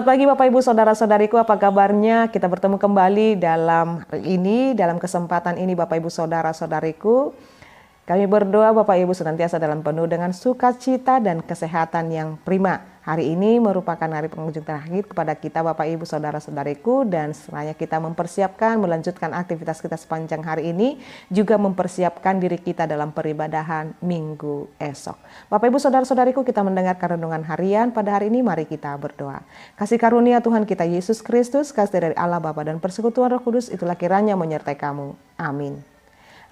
Selamat pagi Bapak Ibu Saudara-saudariku, apa kabarnya? Kita bertemu kembali dalam hari ini, dalam kesempatan ini Bapak Ibu Saudara-saudariku. Kami berdoa Bapak Ibu senantiasa dalam penuh dengan sukacita dan kesehatan yang prima. Hari ini merupakan hari penghujung terakhir kepada kita Bapak Ibu Saudara-saudariku, dan setelahnya kita mempersiapkan melanjutkan aktivitas kita sepanjang hari ini, juga mempersiapkan diri kita dalam peribadahan minggu esok. Bapak Ibu Saudara-saudariku, kita mendengarkan renungan harian pada hari ini, mari kita berdoa. Kasih karunia Tuhan kita Yesus Kristus, kasih dari Allah Bapa dan persekutuan Roh Kudus itulah kiranya menyertai kamu. Amin.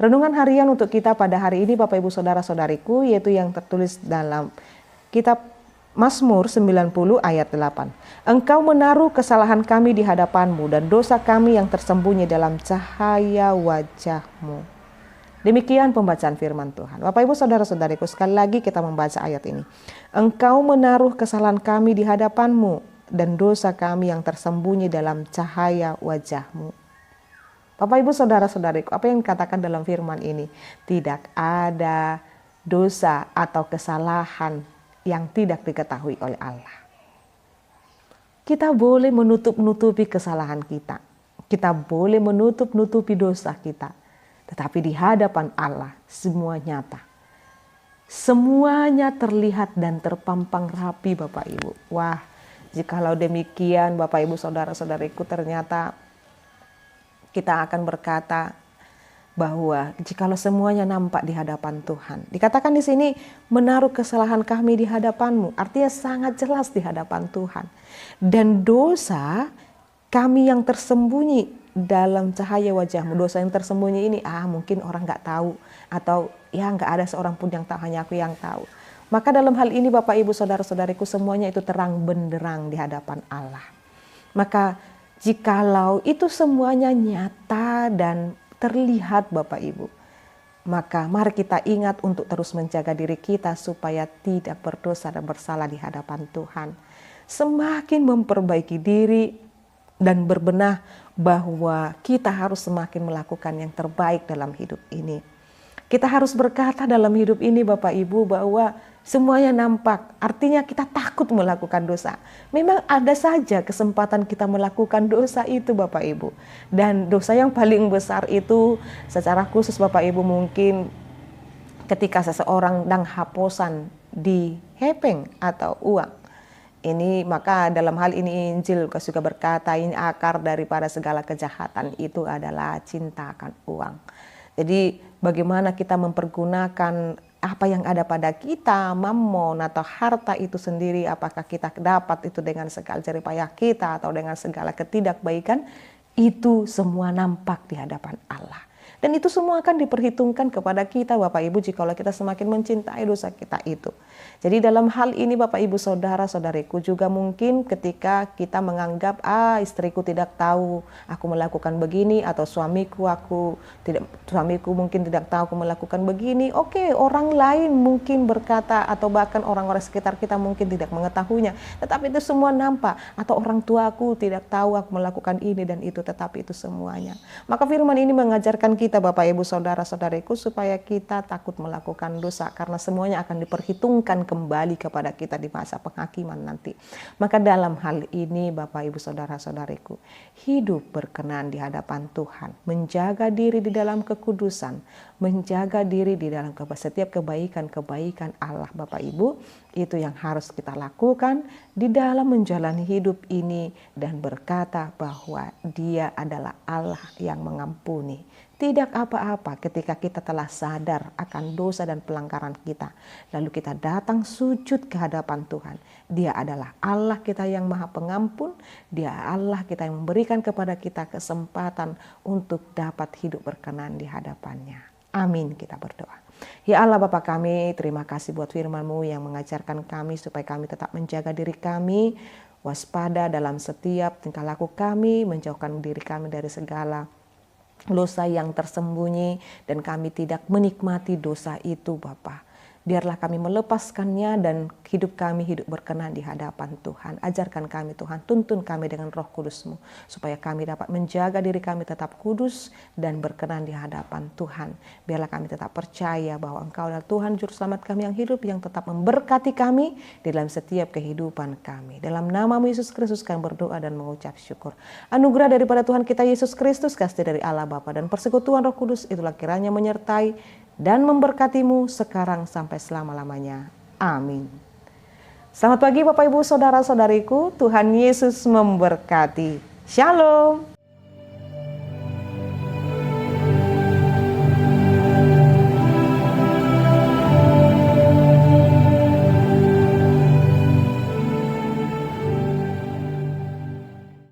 Renungan harian untuk kita pada hari ini Bapak Ibu Saudara-saudariku, yaitu yang tertulis dalam kitab Mazmur 90 ayat 8. Engkau menaruh kesalahan kami di hadapanmu dan dosa kami yang tersembunyi dalam cahaya wajahmu. Demikian pembacaan firman Tuhan. Bapak Ibu Saudara-saudariku, sekali lagi kita membaca ayat ini. Engkau menaruh kesalahan kami di hadapanmu dan dosa kami yang tersembunyi dalam cahaya wajahmu. Bapak Ibu Saudara-saudariku, apa yang dikatakan dalam firman ini? Tidak ada dosa atau kesalahan yang tidak diketahui oleh Allah. Kita boleh menutup-nutupi kesalahan kita. Kita boleh menutup-nutupi dosa kita. Tetapi di hadapan Allah semua nyata. Semuanya terlihat dan terpampang rapi Bapak Ibu. Wah, jikalau demikian Bapak Ibu Saudara-saudariku, ternyata kita akan berkata bahwa jikalau semuanya nampak di hadapan Tuhan. Dikatakan di sini menaruh kesalahan kami di hadapanmu, artinya sangat jelas di hadapan Tuhan. Dan dosa kami yang tersembunyi dalam cahaya wajahmu. Dosa yang tersembunyi ini mungkin orang nggak tahu, atau nggak ada seorang pun yang tahu, hanya aku yang tahu. Maka dalam hal ini Bapak Ibu Saudara-saudariku, semuanya itu terang benderang di hadapan Allah. Maka jikalau itu semuanya nyata dan terlihat Bapak Ibu, maka mari kita ingat untuk terus menjaga diri kita supaya tidak berdosa dan bersalah di hadapan Tuhan. Semakin memperbaiki diri dan berbenah bahwa kita harus semakin melakukan yang terbaik dalam hidup ini. Kita harus berkata dalam hidup ini Bapak Ibu bahwa semuanya nampak, artinya kita takut melakukan dosa. Memang ada saja kesempatan kita melakukan dosa itu Bapak Ibu. Dan dosa yang paling besar itu secara khusus Bapak Ibu mungkin ketika seseorang sedang haposan di hepeng atau uang. Ini maka dalam hal ini Injil juga berkata ini akar daripada segala kejahatan itu adalah cinta akan uang. Jadi bagaimana kita mempergunakan apa yang ada pada kita, mammon atau harta itu sendiri, apakah kita dapat itu dengan segala jerih payah kita atau dengan segala ketidakbaikan, itu semua nampak di hadapan Allah. Dan itu semua akan diperhitungkan kepada kita Bapak Ibu jikalau kita semakin mencintai dosa kita itu. Jadi dalam hal ini Bapak Ibu Saudara-saudariku juga mungkin ketika kita menganggap istriku tidak tahu aku melakukan begini, atau suamiku mungkin tidak tahu aku melakukan begini. Oke, orang lain mungkin berkata atau bahkan orang-orang sekitar kita mungkin tidak mengetahuinya, tetapi itu semua nampak. Atau orang tuaku tidak tahu aku melakukan ini dan itu, tetapi itu semuanya. Maka firman ini mengajarkan kita Bapak Ibu Saudara-saudariku supaya kita takut melakukan dosa, karena semuanya akan diperhitungkan kembali kepada kita di masa penghakiman nanti. Maka dalam hal ini Bapak Ibu Saudara-saudariku, hidup berkenan di hadapan Tuhan, menjaga diri di dalam kekudusan, menjaga diri di dalam setiap kebaikan-kebaikan Allah Bapak Ibu, itu yang harus kita lakukan di dalam menjalani hidup ini dan berkata bahwa Dia adalah Allah yang mengampuni. Tidak apa-apa ketika kita telah sadar akan dosa dan pelanggaran kita, lalu kita datang sujud ke hadapan Tuhan. Dia adalah Allah kita yang Maha Pengampun, Dia Allah kita yang memberikan kepada kita kesempatan untuk dapat hidup berkenan di hadapannya. Amin, kita berdoa. Ya Allah Bapa kami, terima kasih buat firman-Mu yang mengajarkan kami supaya kami tetap menjaga diri kami, waspada dalam setiap tingkah laku kami, menjauhkan diri kami dari segala dosa yang tersembunyi, dan kami tidak menikmati dosa itu Bapa. Biarlah kami melepaskannya dan hidup kami hidup berkenan di hadapan Tuhan. Ajarkan kami Tuhan, tuntun kami dengan Roh Kudus-Mu, supaya kami dapat menjaga diri kami tetap kudus dan berkenan di hadapan Tuhan. Biarlah kami tetap percaya bahwa Engkau adalah Tuhan Juru Selamat kami yang hidup, yang tetap memberkati kami di dalam setiap kehidupan kami. Dalam nama-Mu Yesus Kristus kami berdoa dan mengucap syukur. Anugerah daripada Tuhan kita Yesus Kristus, kasih dari Allah Bapa dan persekutuan Roh Kudus itulah kiranya menyertai dan memberkatimu sekarang sampai selama-lamanya. Amin. Selamat pagi Bapak Ibu Saudara-saudariku, Tuhan Yesus memberkati. Shalom.